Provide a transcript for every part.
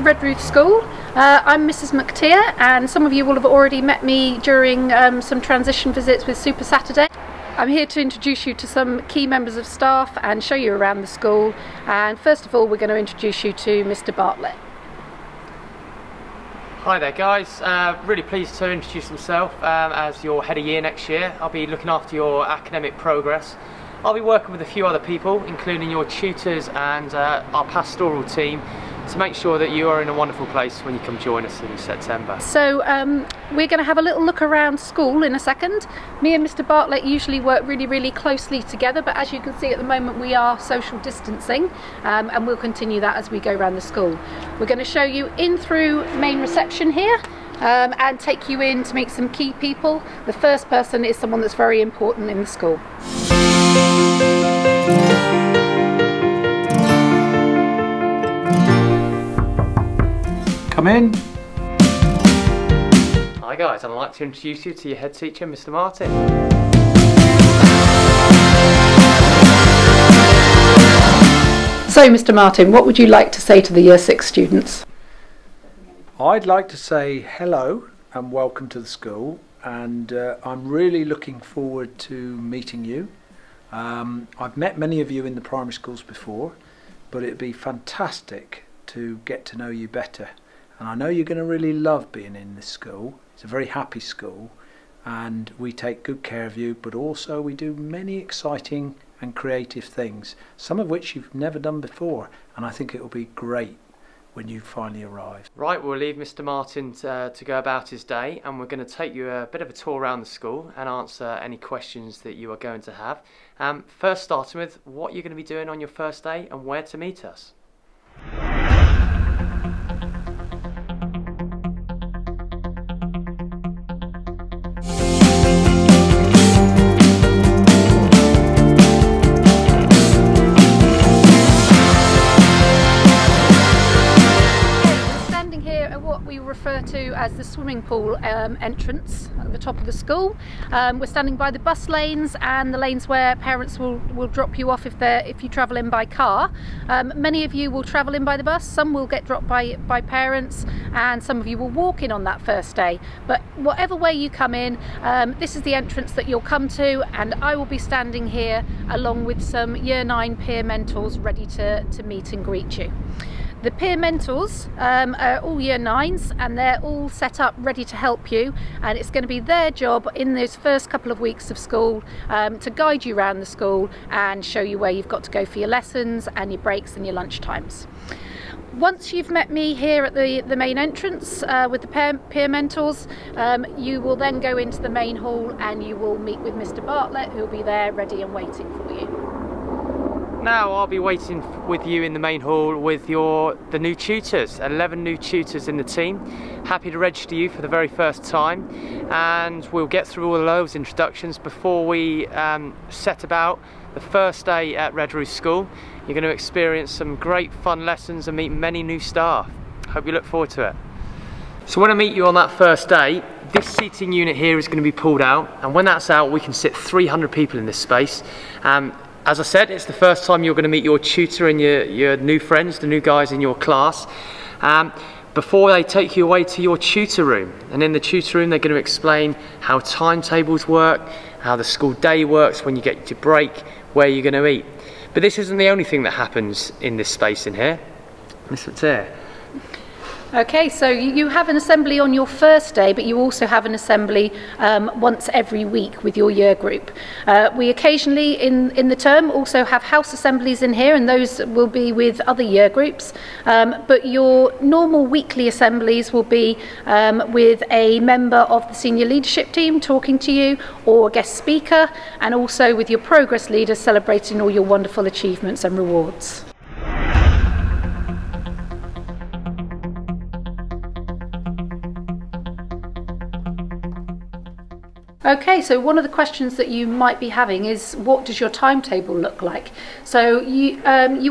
Redruth School. I'm Mrs. McTeer, and some of you will have already met me during some transition visits with Super Saturday. I'm here to introduce you to some key members of staff and show you around the school. And first of all, we're going to introduce you to Mr. Bartlett. Hi there guys, really pleased to introduce myself as your head of year next year. I'll be looking after your academic progress. I'll be working with a few other people, including your tutors and our pastoral team, to make sure that you are in a wonderful place when you come join us in September. So we're going to have a little look around school in a second. Me and Mr. Bartlett usually work really closely together, but as you can see at the moment we are social distancing, and we'll continue that as we go around the school. We're going to show you in through main reception here and take you in to meet some key people. The first person is someone that's very important in the school. Come in. Hi guys, I'd like to introduce you to your head teacher, Mr. Martin. So Mr. Martin, what would you like to say to the Year 6 students? I'd like to say hello and welcome to the school, and I'm really looking forward to meeting you. I've met many of you in the primary schools before, but it'd be fantastic to get to know you better. And I know you're going to really love being in this school. It's a very happy school, and we take good care of you, but also we do many exciting and creative things, some of which you've never done before, and I think it will be great when you finally arrive. Right, we'll leave Mr. Martin to go about his day, and we're going to take you a bit of a tour around the school and answer any questions that you are going to have. First starting with what you're going to be doing on your first day and where to meet us. Refer to as the swimming pool entrance at the top of the school. We're standing by the bus lanes and the lanes where parents will drop you off if you travel in by car. Many of you will travel in by the bus, some will get dropped by parents, and some of you will walk in on that first day. But whatever way you come in, this is the entrance that you'll come to, and I will be standing here along with some Year 9 peer mentors ready to meet and greet you. The peer mentors are all Year 9s, and they're all set up ready to help you, and it's going to be their job in those first couple of weeks of school to guide you around the school and show you where you've got to go for your lessons and your breaks and your lunch times. Once you've met me here at the main entrance with the peer mentors, you will then go into the main hall and you will meet with Mr. Bartlett, who will be there ready and waiting for you. Now I'll be waiting with you in the main hall with the new tutors, 11 new tutors in the team. Happy to register you for the very first time, and we'll get through all of those introductions before we set about the first day at Redruth School. You're going to experience some great fun lessons and meet many new staff. Hope you look forward to it. So when I meet you on that first day, this seating unit here is going to be pulled out, and when that's out we can sit 300 people in this space. As I said, it's the first time you're going to meet your tutor and your new friends, the new guys in your class, before they take you away to your tutor room. And in the tutor room they're going to explain how timetables work, how the school day works, when you get to break, where you're going to eat. But this isn't the only thing that happens in this space in here. Miss McTeer. Okay, so you have an assembly on your first day, but you also have an assembly once every week with your year group. We occasionally in the term also have house assemblies in here, and those will be with other year groups. But your normal weekly assemblies will be with a member of the senior leadership team talking to you, or a guest speaker, and also with your progress leader celebrating all your wonderful achievements and rewards. Okay, so one of the questions that you might be having is, what does your timetable look like? So you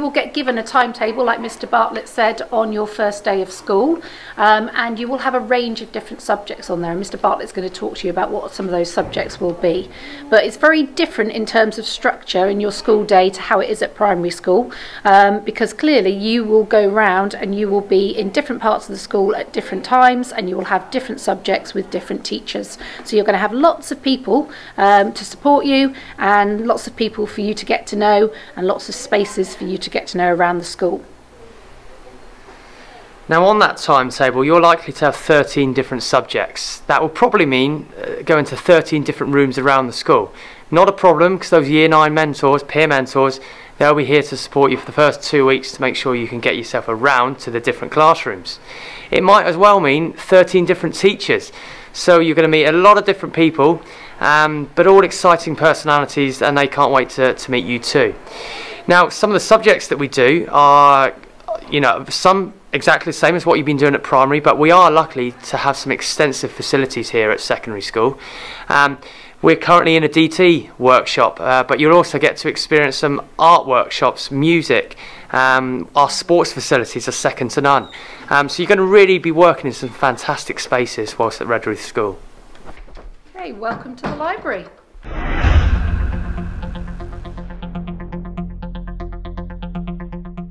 will get given a timetable, like Mr. Bartlett said, on your first day of school, and you will have a range of different subjects on there. And Mr. Bartlett's going to talk to you about what some of those subjects will be. But it's very different in terms of structure in your school day to how it is at primary school, because clearly you will go round and you will be in different parts of the school at different times, and you will have different subjects with different teachers. So you're going to have lots of people to support you, and lots of people for you to get to know, and lots of spaces for you to get to know around the school. Now on that timetable you're likely to have 13 different subjects. That will probably mean going to 13 different rooms around the school. Not a problem, because those year 9 mentors, peer mentors, they'll be here to support you for the first 2 weeks to make sure you can get yourself around to the different classrooms. It might as well mean 13 different teachers. So you're going to meet a lot of different people, but all exciting personalities, and they can't wait to meet you too. Now, some of the subjects that we do are, some exactly the same as what you've been doing at primary, but we are lucky to have some extensive facilities here at secondary school. We're currently in a DT workshop, but you'll also get to experience some art workshops, music. Our sports facilities are second to none. So you're going to really be working in some fantastic spaces whilst at Redruth School. Hey, welcome to the library.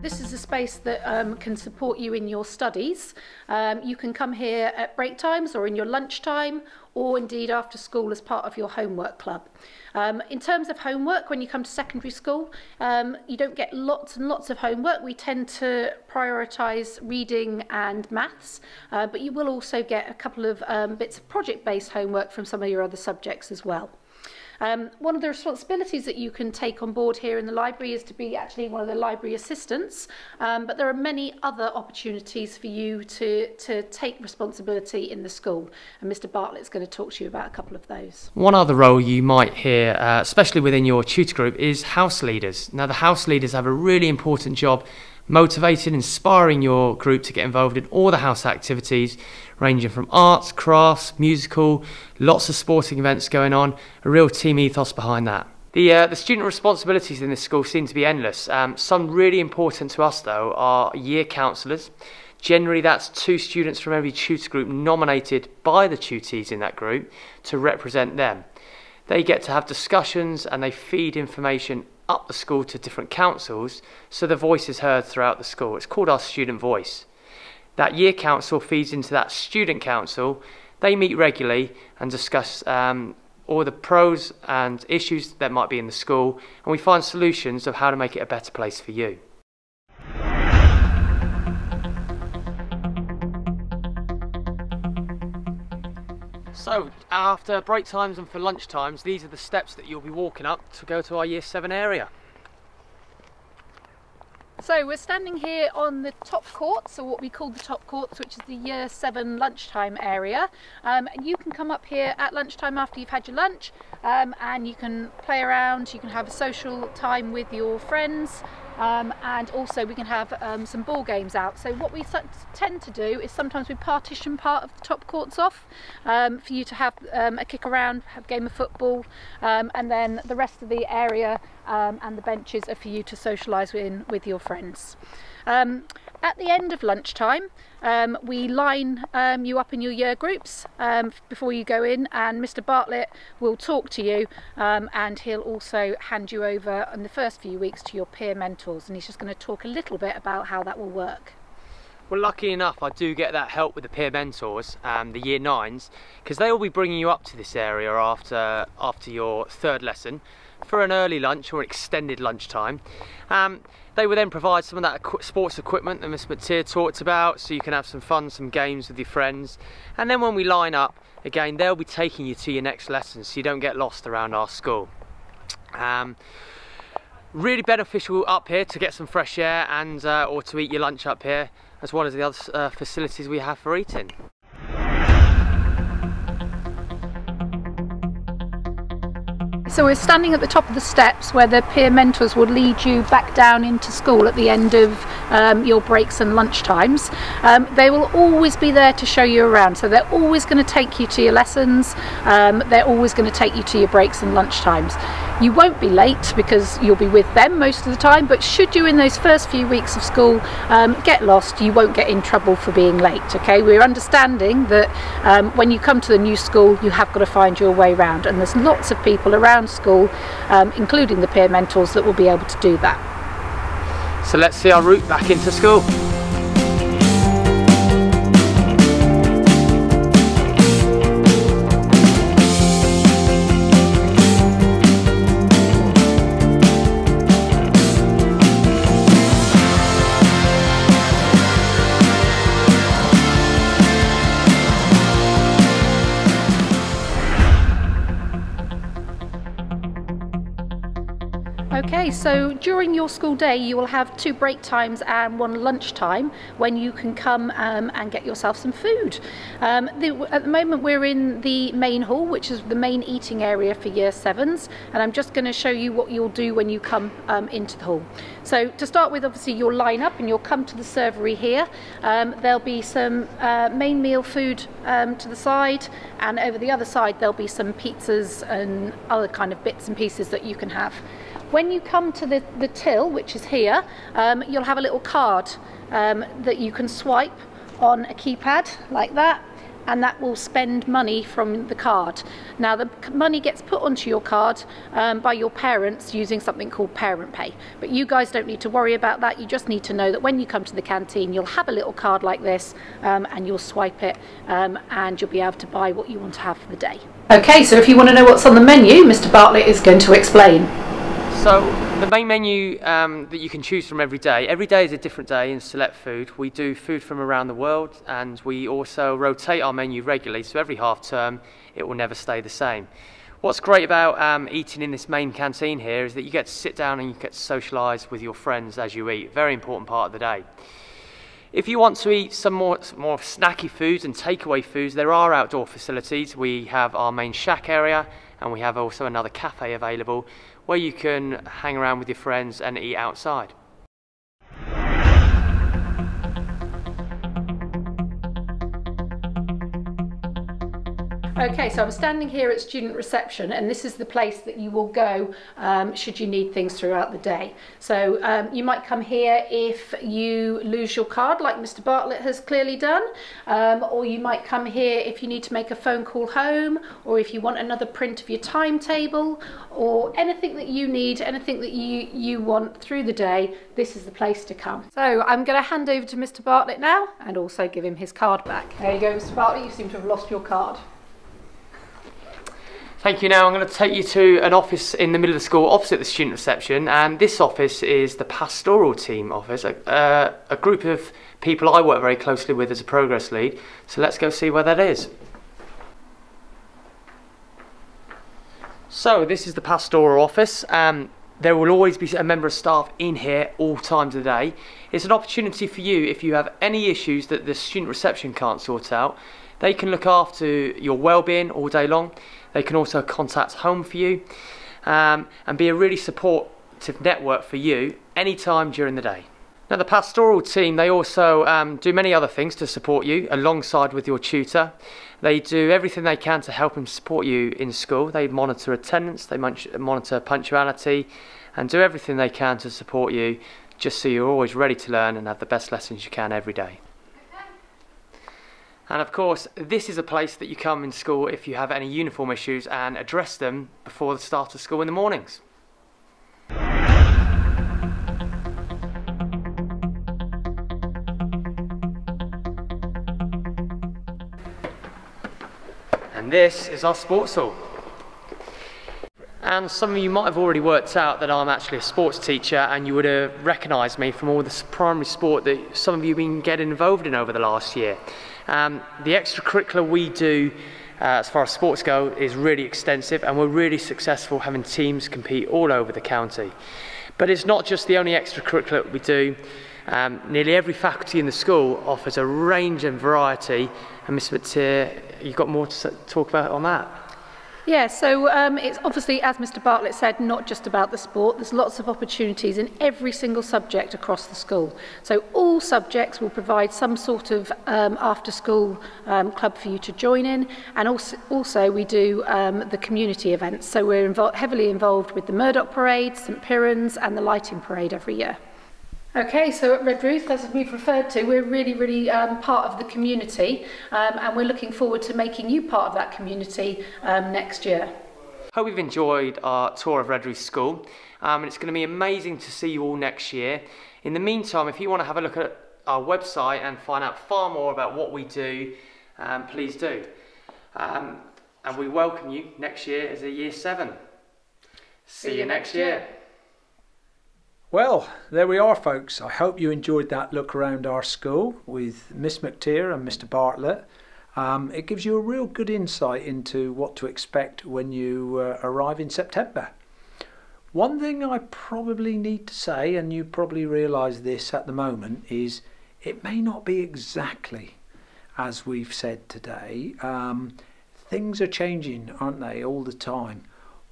This is a space that can support you in your studies. You can come here at break times or in your lunch time, or indeed after school as part of your homework club. In terms of homework, when you come to secondary school, you don't get lots and lots of homework. We tend to prioritise reading and maths, but you will also get a couple of bits of project-based homework from some of your other subjects as well. One of the responsibilities that you can take on board here in the library is to be actually one of the library assistants, but there are many other opportunities for you to take responsibility in the school, and Mr. Bartlett's going to talk to you about a couple of those. One other role you might hear, especially within your tutor group, is house leaders. Now the house leaders have a really important job motivating, inspiring your group to get involved in all the house activities, ranging from arts, crafts, musical, lots of sporting events going on, a real team ethos behind that. The student responsibilities in this school seem to be endless. Some really important to us though are year counsellors. Generally that's 2 students from every tutor group nominated by the tutees in that group to represent them. They get to have discussions and they feed information up the school to different councils, so the voice is heard throughout the school. It's called our student voice. That year council feeds into that student council. They meet regularly and discuss all the pros and issues that might be in the school, and we find solutions of how to make it a better place for you. So after break times and for lunch times, these are the steps that you'll be walking up to go to our year 7 area. So we're standing here on the top courts, or what we call the top courts, which is the year 7 lunchtime area. And you can come up here at lunchtime after you've had your lunch, and you can play around, you can have a social time with your friends, and also we can have some ball games out. So what we tend to do is sometimes we partition part of the top courts off for you to have a kick around, have a game of football, and then the rest of the area and the benches are for you to socialise with your friends. At the end of lunchtime, we line you up in your year groups before you go in, and Mr. Bartlett will talk to you, and he'll also hand you over in the first few weeks to your peer mentors, and he's just going to talk a little bit about how that will work. Well, lucky enough I do get that help with the peer mentors, the year 9s, because they will be bringing you up to this area after your 3rd lesson for an early lunch or extended lunchtime. They will then provide some of that sports equipment that Miss McTeer talked about, so you can have some fun, some games with your friends. And then when we line up, again, they'll be taking you to your next lesson, so you don't get lost around our school. Really beneficial up here to get some fresh air and or to eat your lunch up here, as well as the other facilities we have for eating. So we're standing at the top of the steps where the peer mentors will lead you back down into school at the end of your breaks and lunch times. They will always be there to show you around, so they're always going to take you to your lessons, they're always going to take you to your breaks and lunch times. You won't be late because you'll be with them most of the time, but should you in those first few weeks of school get lost, you won't get in trouble for being late. Okay, we're understanding that when you come to the new school you have got to find your way around, and there's lots of people around school, including the peer mentors, that will be able to do that. So let's see our route back into school. Okay, so during your school day you will have 2 break times and 1 lunch time when you can come and get yourself some food. At the moment we're in the main hall, which is the main eating area for Year 7s, and I'm just going to show you what you'll do when you come into the hall. So to start with, obviously you'll line up and you'll come to the servery here. There'll be some main meal food to the side, and over the other side there'll be some pizzas and other kind of bits and pieces that you can have. When you come to the till, which is here, you'll have a little card that you can swipe on a keypad like that, and that will spend money from the card. Now the money gets put onto your card by your parents using something called Parent Pay, but you guys don't need to worry about that. You just need to know that when you come to the canteen you'll have a little card like this, and you'll swipe it, and you'll be able to buy what you want to have for the day. Okay, so if you want to know what's on the menu, Mr. Bartlett is going to explain. So the main menu that you can choose from every day is a different day in select food. We do food from around the world, and we also rotate our menu regularly, so every half term it will never stay the same. What's great about eating in this main canteen here is that you get to sit down and you get to socialise with your friends as you eat. Very important part of the day. If you want to eat some more snacky foods and takeaway foods, there are outdoor facilities. We have our main shack area, and we have also another cafe available where you can hang around with your friends and eat outside. Okay, so I'm standing here at student reception, and this is the place that you will go should you need things throughout the day. So you might come here if you lose your card, like Mr. Bartlett has clearly done, or you might come here if you need to make a phone call home, or if you want another print of your timetable, or anything that you need, anything that you want through the day. This is the place to come. So I'm going to hand over to Mr. Bartlett now, and also give him his card back. There you go, Mr. Bartlett, you seem to have lost your card. Thank you. Now I'm going to take you to an office in the middle of the school opposite the student reception, and this office is the Pastoral Team office, a group of people I work very closely with as a progress lead. So let's go see where that is. So this is the Pastoral office. There will always be a member of staff in here all times of the day. It's an opportunity for you, if you have any issues that the student reception can't sort out, they can look after your well-being all day long. They can also contact home for you, and be a really supportive network for you anytime during the day. Now the Pastoral Team, they also do many other things to support you alongside with your tutor. They do everything they can to help and support you in school. They monitor attendance, they monitor punctuality, and do everything they can to support you, just so you're always ready to learn and have the best lessons you can every day. And of course, this is a place that you come in school if you have any uniform issues and address them before the start of school in the mornings. And this is our sports hall. And some of you might have already worked out that I'm actually a sports teacher, and you would have recognised me from all the primary sport that some of you have been getting involved in over the last year. The extracurricular we do as far as sports go is really extensive, and we're really successful having teams compete all over the county. But it's not just the only extracurricular we do. Nearly every faculty in the school offers a range and variety, and Ms. McTeer, you've got more to talk about on that. Yeah, so it's obviously, as Mr. Bartlett said, not just about the sport. There's lots of opportunities in every single subject across the school. So all subjects will provide some sort of after-school club for you to join in, and also we do the community events. So we're heavily involved with the Murdoch Parade, St Piran's, and the Lighting Parade every year. Okay, so at Redruth, as we've referred to, we're really part of the community, and we're looking forward to making you part of that community next year. Hope you've enjoyed our tour of Redruth School, and it's going to be amazing to see you all next year. In the meantime, if you want to have a look at our website and find out far more about what we do, please do. And we welcome you next year as a Year 7. See you next year. Well, there we are, folks. I hope you enjoyed that look around our school with Miss McTeer and Mr. Bartlett. It gives you a real good insight into what to expect when you arrive in September. One thing I probably need to say, and you probably realise this at the moment, is it may not be exactly as we've said today. Things are changing, aren't they, all the time.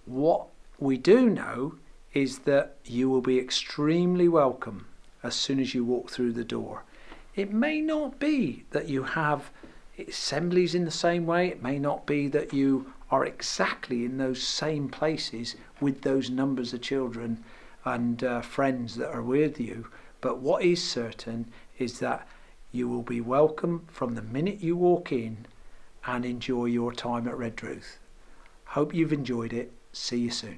What we do know is that you will be extremely welcome as soon as you walk through the door. It may not be that you have assemblies in the same way. It may not be that you are exactly in those same places with those numbers of children and friends that are with you. But what is certain is that you will be welcome from the minute you walk in and enjoy your time at Redruth. Hope you've enjoyed it. See you soon.